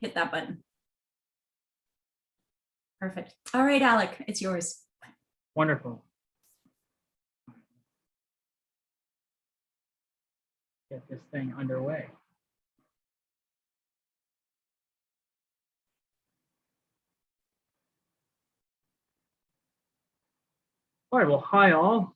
hit that button. Perfect. All right, Alec, it's yours. Wonderful. Get this thing underway. All right, well, hi all.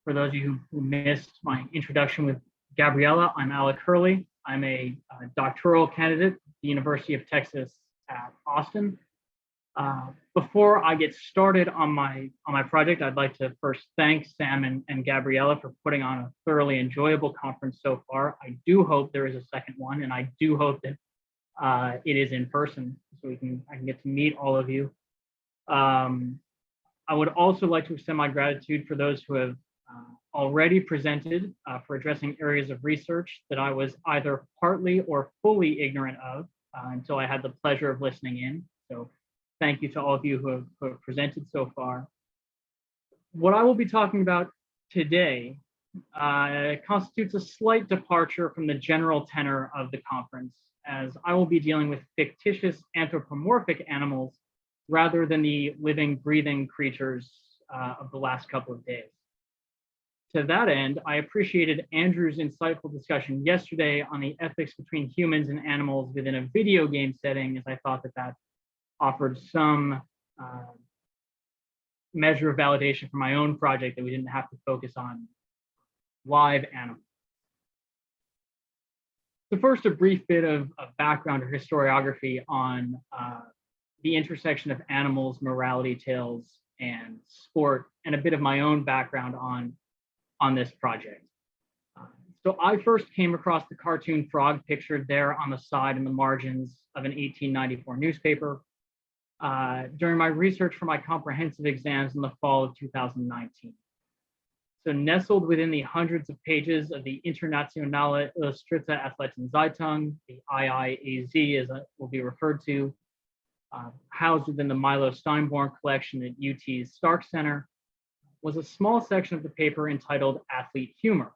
For those of you who missed my introduction with Gabriella, I'm Alec Hurley. I'm a doctoral candidate at the University of Texas at Austin. Before I get started on my project, I'd like to first thank Sam and Gabriella for putting on a thoroughly enjoyable conference so far. I do hope there is a second one, and I do hope that it is in person, so I can get to meet all of you. I would also like to extend my gratitude for those who have already presented for addressing areas of research that I was either partly or fully ignorant of until I had the pleasure of listening in. So thank you to all of you who have presented so far. What I will be talking about today constitutes a slight departure from the general tenor of the conference, as I will be dealing with fictitious anthropomorphic animals rather than the living, breathing creatures of the last couple of days. To that end, I appreciated Andrew's insightful discussion yesterday on the ethics between humans and animals within a video game setting, as I thought that offered some measure of validation for my own project, that we didn't have to focus on live animals. So first, a brief bit of background or historiography on the intersection of animals, morality tales, and sport, and a bit of my own background on this project. So I first came across the cartoon frog pictured there on the side and the margins of an 1894 newspaper during my research for my comprehensive exams in the fall of 2019. So nestled within the hundreds of pages of the Internationale Illustrierte Athletenzeitung, the IIAZ as it will be referred to, housed within the Milo Steinborn collection at UT's Stark Center, was a small section of the paper entitled Athlete Humor.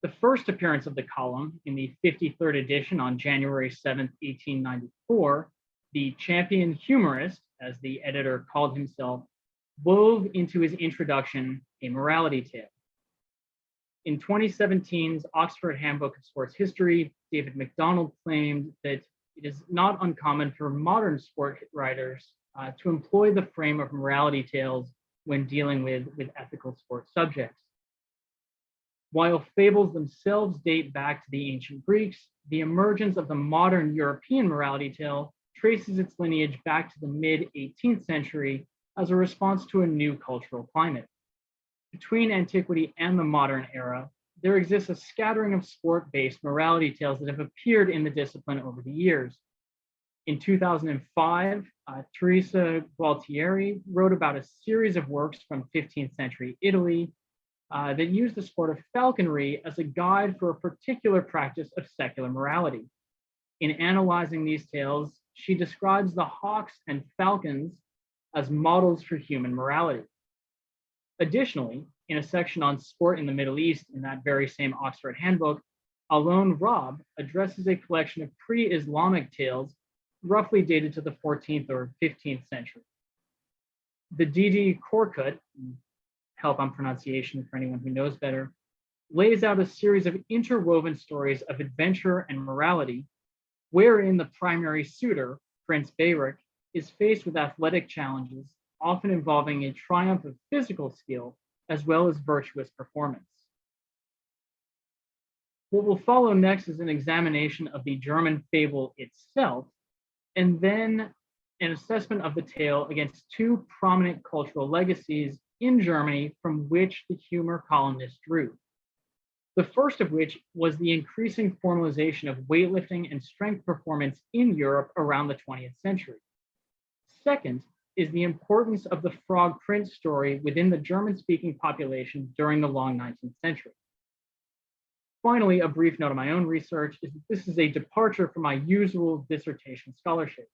The first appearance of the column in the 53rd edition on January 7th, 1894, the champion humorist, as the editor called himself, wove into his introduction a morality tale. In 2017's Oxford Handbook of Sports History, David MacDonald claimed that it is not uncommon for modern sport writers to employ the frame of morality tales when dealing with ethical sports subjects. While fables themselves date back to the ancient Greeks, the emergence of the modern European morality tale traces its lineage back to the mid-18th century as a response to a new cultural climate. Between antiquity and the modern era, there exists a scattering of sport-based morality tales that have appeared in the discipline over the years. In 2005, Teresa Gualtieri wrote about a series of works from 15th century Italy that used the sport of falconry as a guide for a particular practice of secular morality. In analyzing these tales, she describes the hawks and falcons as models for human morality. Additionally, in a section on sport in the Middle East in that very same Oxford Handbook, Alon Rob addresses a collection of pre-Islamic tales roughly dated to the 14th or 15th century. The D.D. Korkut, help on pronunciation for anyone who knows better, lays out a series of interwoven stories of adventure and morality, wherein the primary suitor, Prince Bayrak, is faced with athletic challenges, often involving a triumph of physical skill as well as virtuous performance. What will follow next is an examination of the German fable itself, and then an assessment of the tale against two prominent cultural legacies in Germany from which the humor columnist drew. The first of which was the increasing formalization of weightlifting and strength performance in Europe around the 20th century. Second is the importance of the frog prince story within the German-speaking population during the long 19th century. Finally, a brief note of my own research is that this is a departure from my usual dissertation scholarship.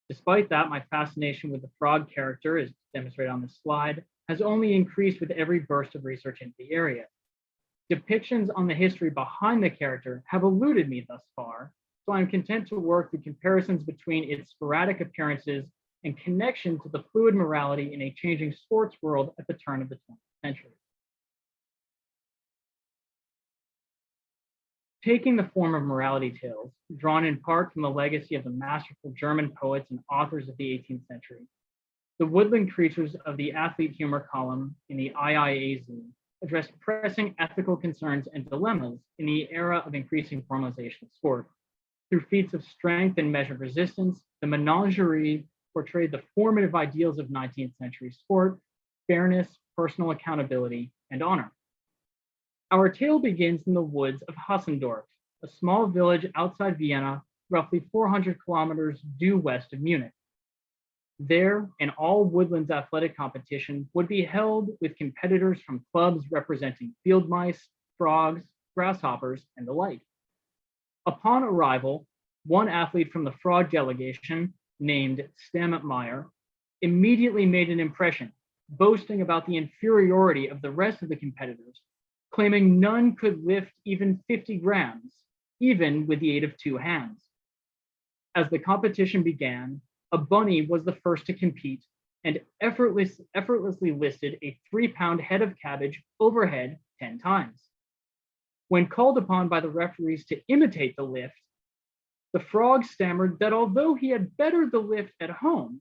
Despite that, my fascination with the frog character, as demonstrated on this slide, has only increased with every burst of research into the area. Depictions on the history behind the character have eluded me thus far, so I'm content to work through comparisons between its sporadic appearances and connection to the fluid morality in a changing sports world at the turn of the 20th century. Taking the form of morality tales, drawn in part from the legacy of the masterful German poets and authors of the 18th century, the Woodland creatures of the athlete humor column in the IIAZ addressed pressing ethical concerns and dilemmas in the era of increasing formalization of sport. Through feats of strength and measured resistance, the menagerie portrayed the formative ideals of 19th century sport: fairness, personal accountability, and honor. Our tale begins in the woods of Hassendorf, a small village outside Vienna, roughly 400 kilometers due west of Munich. There, an all-Woodlands athletic competition would be held with competitors from clubs representing field mice, frogs, grasshoppers, and the like. Upon arrival, one athlete from the frog delegation, named Stammmeyer, immediately made an impression, boasting about the inferiority of the rest of the competitors, claiming none could lift even 50 grams, even with the aid of two hands. As the competition began, a bunny was the first to compete and effortlessly lifted a 3-pound head of cabbage overhead 10 times. When called upon by the referees to imitate the lift, the frog stammered that although he had bettered the lift at home,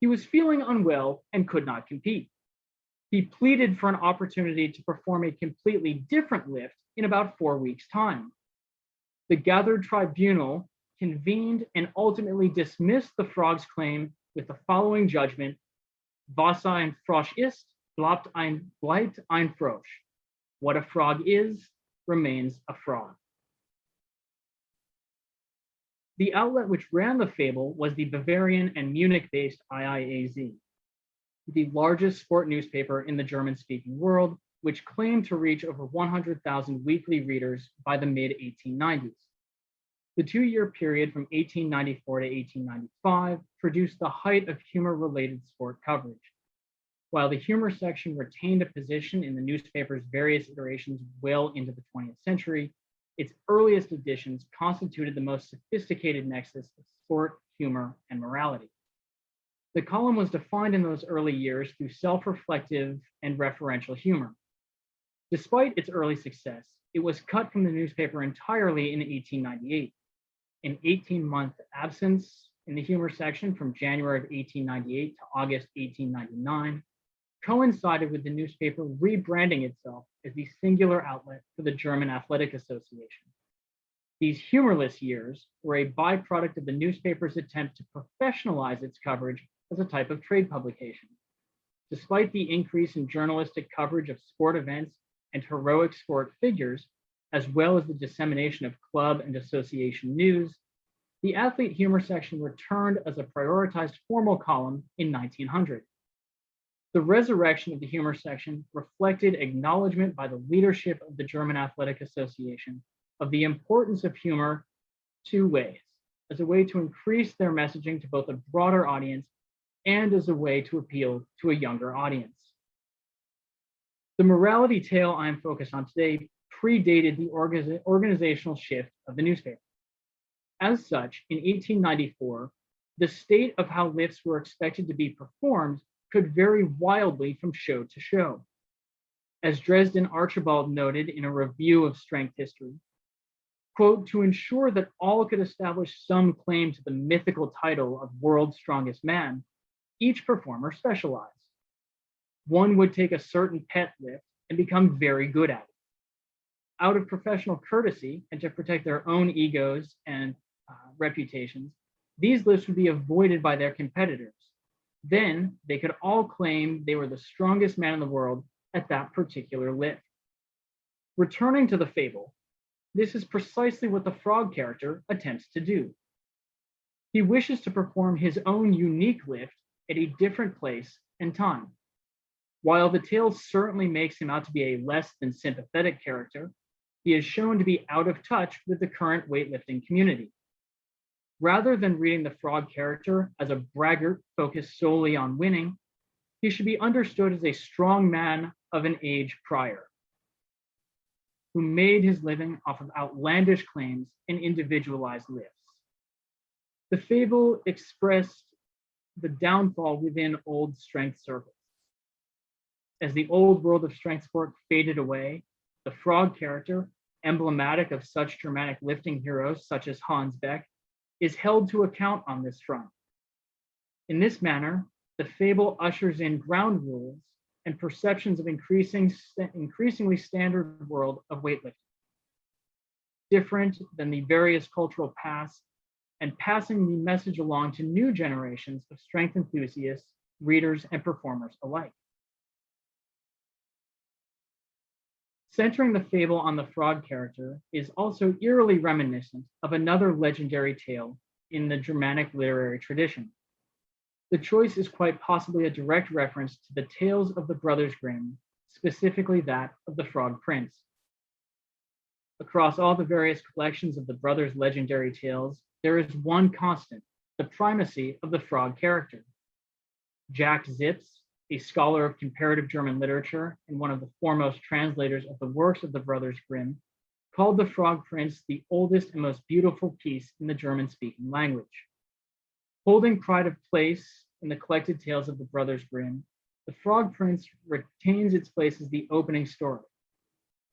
he was feeling unwell and could not compete. He pleaded for an opportunity to perform a completely different lift in about 4 weeks' time. The gathered tribunal convened and ultimately dismissed the frog's claim with the following judgment: Was ein Frosch ist, bleibt ein Frosch. What a frog is, remains a frog. The outlet which ran the fable was the Bavarian and Munich-based IIAZ, the largest sport newspaper in the German-speaking world, which claimed to reach over 100,000 weekly readers by the mid-1890s. The 2-year period from 1894 to 1895 produced the height of humor-related sport coverage. While the humor section retained a position in the newspaper's various iterations well into the 20th century, its earliest editions constituted the most sophisticated nexus of sport, humor, and morality. The column was defined in those early years through self-reflective and referential humor. Despite its early success, it was cut from the newspaper entirely in 1898. An 18-month absence in the humor section from January of 1898 to August 1899 coincided with the newspaper rebranding itself as the singular outlet for the German Athletic Association. These humorless years were a byproduct of the newspaper's attempt to professionalize its coverage as a type of trade publication. Despite the increase in journalistic coverage of sport events and heroic sport figures, as well as the dissemination of club and association news, the athlete humor section returned as a prioritized formal column in 1900. The resurrection of the humor section reflected acknowledgement by the leadership of the German Athletic Association of the importance of humor 2 ways: as a way to increase their messaging to both a broader audience and as a way to appeal to a younger audience. The morality tale I am focused on today predated the organizational shift of the newspaper. As such, in 1894, the state of how lifts were expected to be performed could vary wildly from show to show. As Dresden Archibald noted in a review of strength history, quote, to ensure that all could establish some claim to the mythical title of world's strongest man, each performer specialized. One would take a certain pet lift and become very good at it. Out of professional courtesy and to protect their own egos and reputations, these lifts would be avoided by their competitors. Then they could all claim they were the strongest man in the world at that particular lift. Returning to the fable, this is precisely what the frog character attempts to do. He wishes to perform his own unique lift at a different place and time. While the tale certainly makes him out to be a less than sympathetic character, he is shown to be out of touch with the current weightlifting community. Rather than reading the frog character as a braggart focused solely on winning, he should be understood as a strong man of an age prior, who made his living off of outlandish claims and individualized lifts. The fable expressed the downfall within old strength circles. As the old world of strength sport faded away, the frog character, emblematic of such dramatic lifting heroes such as Hans Beck, is held to account on this front. In this manner, the fable ushers in ground rules and perceptions of increasingly standard world of weightlifting, different than the various cultural past, and passing the message along to new generations of strength enthusiasts, readers, and performers alike. Centering the fable on the frog character is also eerily reminiscent of another legendary tale in the Germanic literary tradition. The choice is quite possibly a direct reference to the tales of the Brothers Grimm, specifically that of the Frog Prince. Across all the various collections of the brothers' legendary tales, there is one constant, the primacy of the frog character. Jack Zips, a scholar of comparative German literature and one of the foremost translators of the works of the Brothers Grimm, called the Frog Prince the oldest and most beautiful piece in the German-speaking language. Holding pride of place in the collected tales of the Brothers Grimm, the Frog Prince retains its place as the opening story.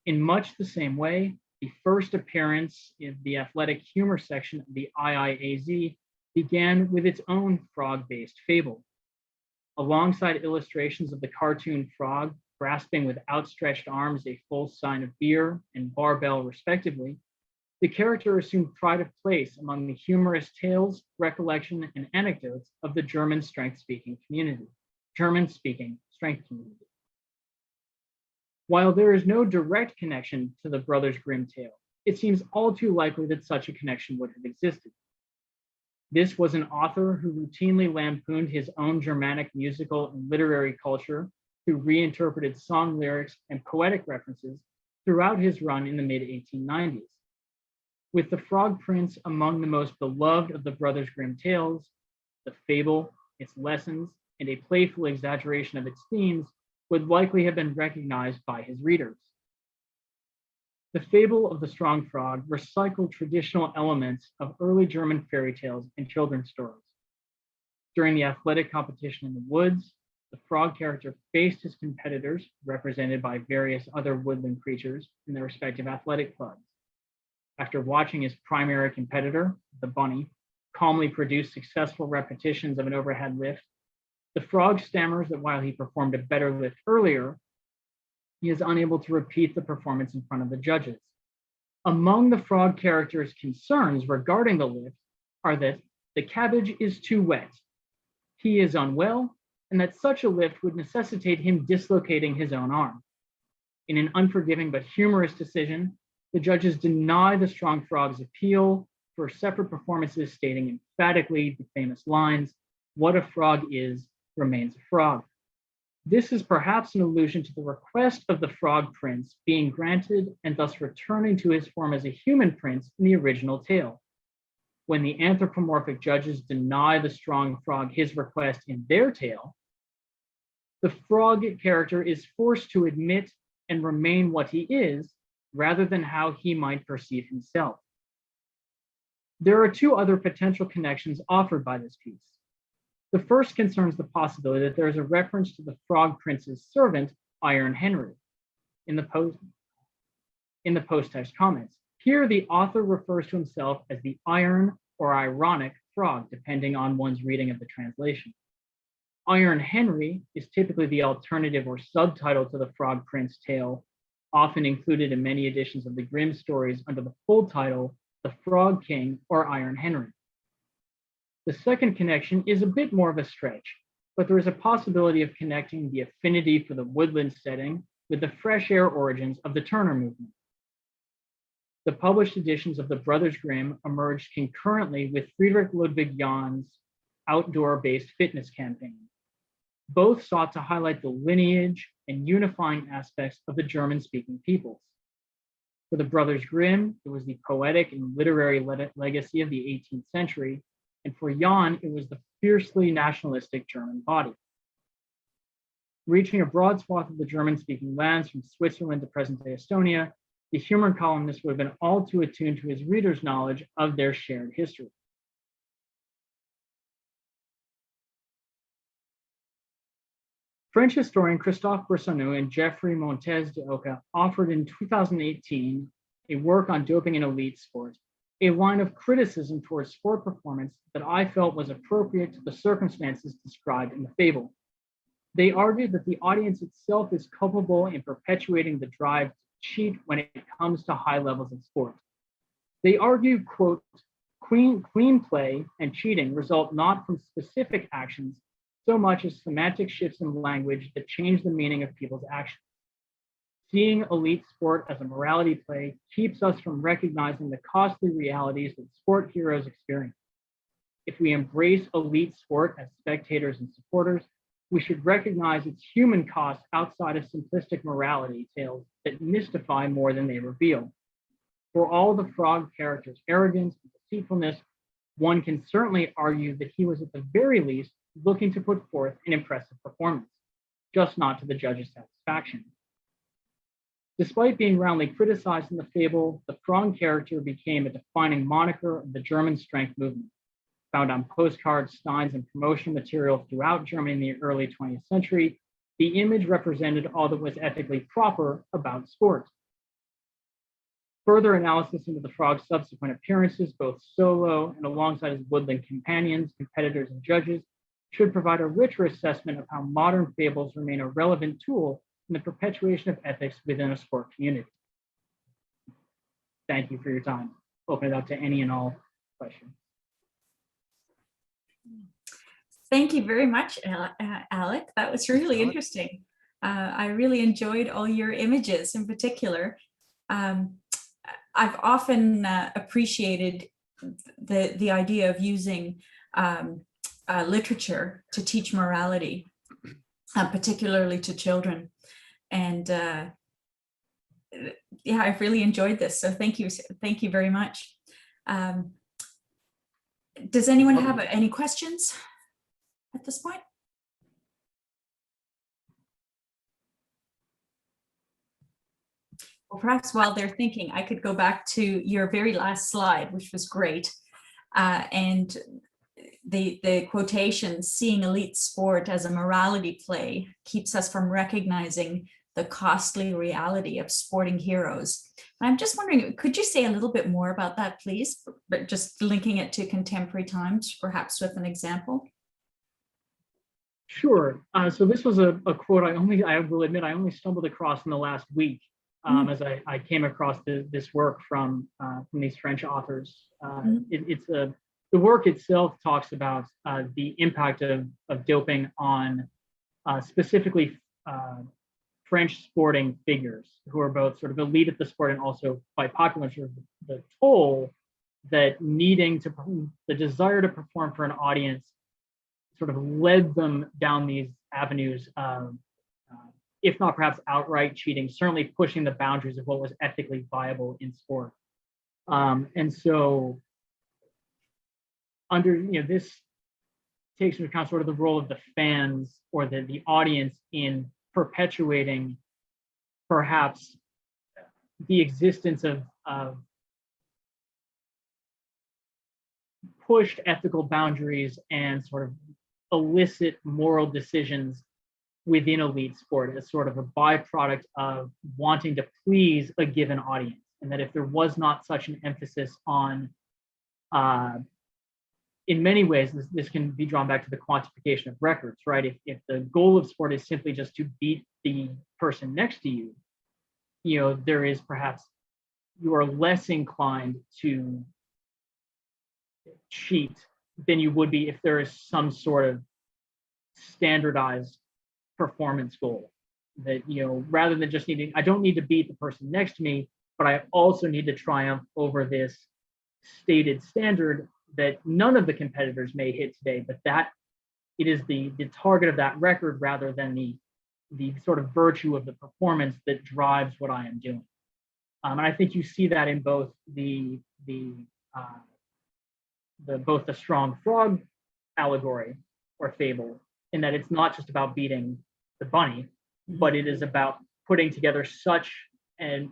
In much the same way, the first appearance in the athletic humor section of the IIAZ began with its own frog-based fable. Alongside illustrations of the cartoon frog grasping with outstretched arms a full sign of beer and barbell respectively, the character assumed pride of place among the humorous tales, recollection, and anecdotes of the German strength-speaking strength community. While there is no direct connection to the Brothers Grimm tale, it seems all too likely that such a connection would have existed. This was an author who routinely lampooned his own Germanic musical and literary culture through reinterpreted song lyrics and poetic references throughout his run in the mid-1890s. With the Frog Prince among the most beloved of the Brothers Grimm tales, the fable, its lessons, and a playful exaggeration of its themes would likely have been recognized by his readers. The fable of the Strong Frog recycled traditional elements of early German fairy tales and children's stories. During the athletic competition in the woods, the frog character faced his competitors, represented by various other woodland creatures in their respective athletic clubs. After watching his primary competitor, the bunny, calmly produce successful repetitions of an overhead lift, the frog stammers that while he performed a better lift earlier, he is unable to repeat the performance in front of the judges. Among the frog character's concerns regarding the lift are that the cabbage is too wet, he is unwell, and that such a lift would necessitate him dislocating his own arm. In an unforgiving but humorous decision, the judges deny the Strong Frog's appeal for separate performances, stating emphatically the famous lines, "What a frog is remains a frog." This is perhaps an allusion to the request of the Frog Prince being granted and thus returning to his form as a human prince in the original tale. When the anthropomorphic judges deny the Strong Frog his request in their tale, the frog character is forced to admit and remain what he is, rather than how he might perceive himself. There are two other potential connections offered by this piece. The first concerns the possibility that there is a reference to the Frog Prince's servant, Iron Henry, in the post-text comments. Here, the author refers to himself as the iron or ironic frog, depending on one's reading of the translation. Iron Henry is typically the alternative or subtitle to the Frog Prince tale, often included in many editions of the Grimm stories under the full title, The Frog King or Iron Henry. The second connection is a bit more of a stretch, but there is a possibility of connecting the affinity for the woodland setting with the fresh air origins of the Turner movement. The published editions of the Brothers Grimm emerged concurrently with Friedrich Ludwig Jahn's outdoor-based fitness campaign. Both sought to highlight the lineage and unifying aspects of the German-speaking peoples. For the Brothers Grimm, it was the poetic and literary legacy of the 18th century, and for Jahn, it was the fiercely nationalistic German body. Reaching a broad swath of the German-speaking lands from Switzerland to present-day Estonia, the humor columnist would have been all too attuned to his readers' knowledge of their shared history. French historian Christophe Bressonneau and Geoffrey Montes de Oca offered in 2018 a work on doping in elite sports, a line of criticism towards sport performance that I felt was appropriate to the circumstances described in the fable. They argued that the audience itself is culpable in perpetuating the drive to cheat when it comes to high levels of sport. They argue, quote, clean play and cheating result not from specific actions so much as semantic shifts in language that change the meaning of people's actions. Seeing elite sport as a morality play keeps us from recognizing the costly realities that sport heroes experience. If we embrace elite sport as spectators and supporters, we should recognize its human costs outside of simplistic morality tales that mystify more than they reveal. For all the frog character's arrogance and deceitfulness, one can certainly argue that he was at the very least looking to put forth an impressive performance, just not to the judge's satisfaction. Despite being roundly criticized in the fable, the frog character became a defining moniker of the German strength movement. Found on postcards, signs, and promotional material throughout Germany in the early 20th century, the image represented all that was ethically proper about sport. Further analysis into the frog's subsequent appearances, both solo and alongside his woodland companions, competitors, and judges, should provide a richer assessment of how modern fables remain a relevant tool in the perpetuation of ethics within a sport community. Thank you for your time. Open it up to any and all questions. Thank you very much, Alec. That was really interesting. I really enjoyed all your images in particular. I've often appreciated the idea of using literature to teach morality, particularly to children. And yeah, I've really enjoyed this. So thank you very much. Does anyone have any questions at this point? Well, perhaps while they're thinking, I could go back to your very last slide, which was great. And the quotation, seeing elite sport as a morality play keeps us from recognizing the costly reality of sporting heroes. And I'm just wondering, could you say a little bit more about that, please? But just linking it to contemporary times, perhaps with an example. Sure. So this was a quote I will admit, I only stumbled across in the last week as I came across this work from these French authors. The work itself talks about the impact of doping on specifically French sporting figures who are both sort of elite at the sport and also quite popular. Sort of the toll that the desire to perform for an audience sort of led them down these avenues of, if not perhaps outright cheating, certainly pushing the boundaries of what was ethically viable in sport. And so this takes into account sort of the role of the fans or the audience in perpetuating perhaps the existence of pushed ethical boundaries and sort of illicit moral decisions within elite sport as sort of a byproduct of wanting to please a given audience. And that if there was not such an emphasis on, in many ways, this can be drawn back to the quantification of records, right? If the goal of sport is simply just to beat the person next to you, there is perhaps you are less inclined to cheat than you would be if there is some sort of standardized performance goal that, rather than just I don't need to beat the person next to me, but I also need to triumph over this stated standard that none of the competitors may hit today, but that it is the target of that record rather than the sort of virtue of the performance that drives what I am doing. And I think you see that in both the strong frog allegory or fable, in that it's not just about beating the bunny, but it is about putting together such an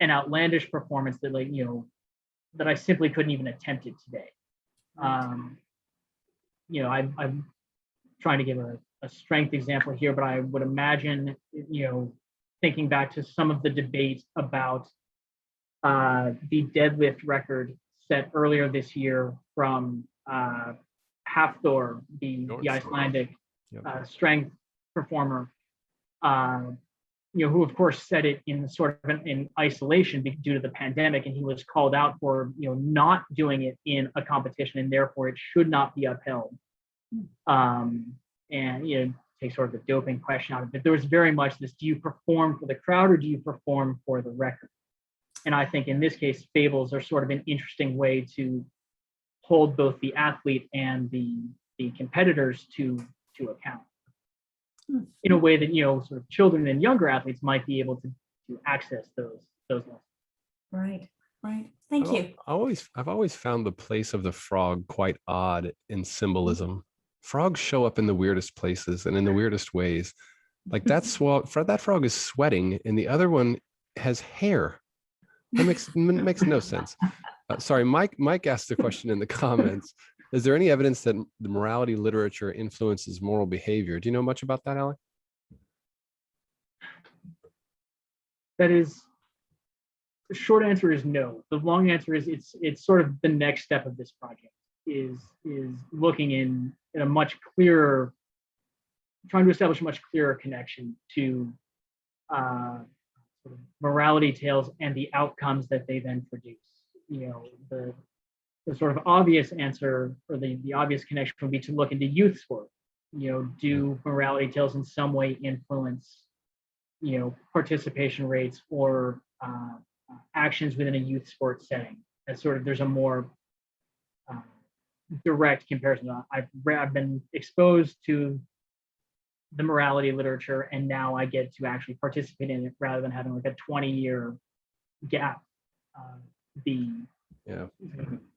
outlandish performance that that I simply couldn't even attempt it today. I'm trying to give a a strength example here, but I would imagine, thinking back to some of the debate about the deadlift record set earlier this year from Hafthor, the Icelandic strength performer, who of course said it in sort of in isolation due to the pandemic, and he was called out for not doing it in a competition, and therefore it should not be upheld. And take sort of the doping question out of it. There was very much this: do you perform for the crowd or do you perform for the record? And I think in this case, fables are sort of an interesting way to hold both the athlete and the competitors to account in a way that sort of children and younger athletes might be able to access those lessons. Right. Thank you. I've always found the place of the frog quite odd in symbolism. Frogs show up in the weirdest places and in the weirdest ways. Like that frog is sweating, and the other one has hair. That makes no sense. Sorry, Mike asked the question in the comments. Is there any evidence that the morality literature influences moral behavior? Do you know much about that, Alec? That is, the short answer is no. The long answer is it's sort of the next step of this project is looking in a much clearer, trying to establish a much clearer connection to sort of morality tales and the outcomes that they then produce. The sort of obvious answer, or the obvious connection, would be to look into youth sport. Do morality tales in some way influence participation rates or actions within a youth sports setting? That's sort of, there's a more direct comparison. I've been exposed to the morality literature, and now I get to actually participate in it rather than having like a 20-year gap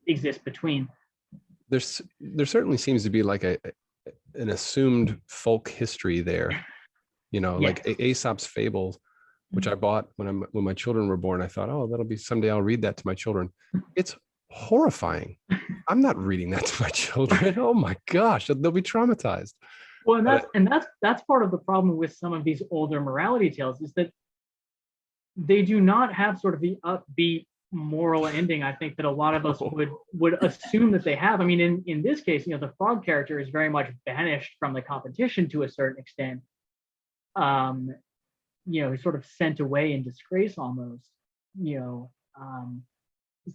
exist between. There certainly seems to be like an assumed folk history there, like Aesop's fables, which I bought when my children were born. I thought, oh, that'll be someday I'll read that to my children. It's horrifying. I'm not reading that to my children. Oh my gosh, they'll be traumatized. Well, that's part of the problem with some of these older morality tales, is that they do not have sort of the upbeat moral ending I think that a lot of us would assume that they have. I mean, in this case, the frog character is very much banished from the competition to a certain extent. He's sort of sent away in disgrace almost.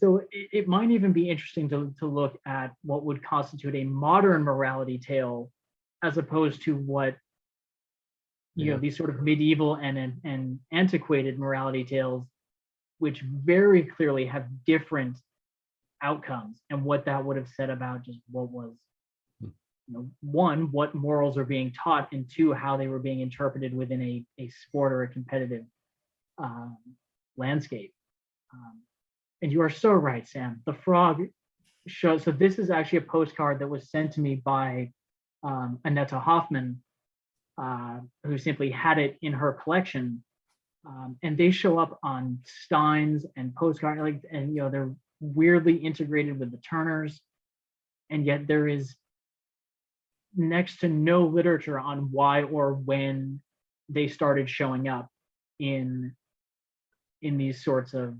So it might even be interesting to look at what would constitute a modern morality tale, as opposed to what these sort of medieval and antiquated morality tales, which very clearly have different outcomes, and what that would have said about just what was, one, what morals are being taught, and two, how they were being interpreted within a sport or a competitive landscape. And you are so right, Sam. The frog shows. So this is actually a postcard that was sent to me by Annetta Hoffman, who simply had it in her collection. And they show up on steins and postcards, and they're weirdly integrated with the Turners, and yet there is next to no literature on why or when they started showing up in these sorts of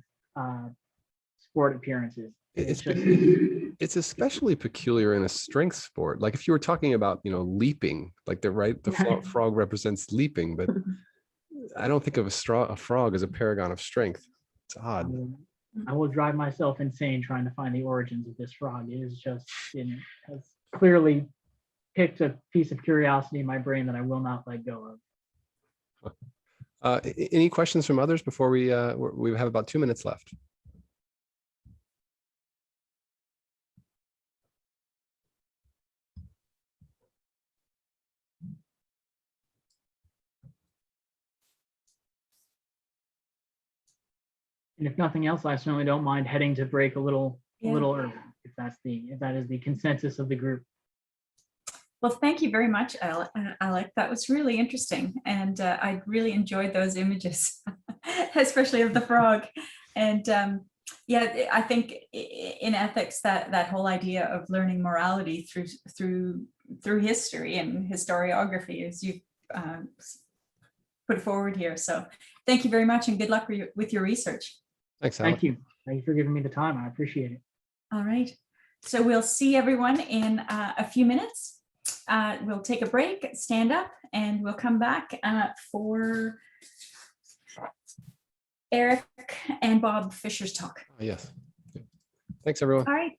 sport appearances. It's especially peculiar in a strength sport. Like if you were talking about leaping, like the frog represents leaping, but I don't think of a frog as a paragon of strength. It's odd. I will drive myself insane trying to find the origins of this frog. It is just, has clearly picked a piece of curiosity in my brain that I will not let go of. Any questions from others before we have about 2 minutes left? And if nothing else, I certainly don't mind heading to break a little early, if that is the consensus of the group. Well, thank you very much, Alec. That was really interesting, and I really enjoyed those images, especially of the frog. And Yeah, I think in ethics that whole idea of learning morality through history and historiography, as you put forward here. So thank you very much, and good luck with your research. Thanks, Alec. Thank you. Thank you for giving me the time. I appreciate it. All right. So we'll see everyone in a few minutes. We'll take a break, stand up, and we'll come back for Eric and Bob Fisher's talk. Yes. Thanks, everyone. All right.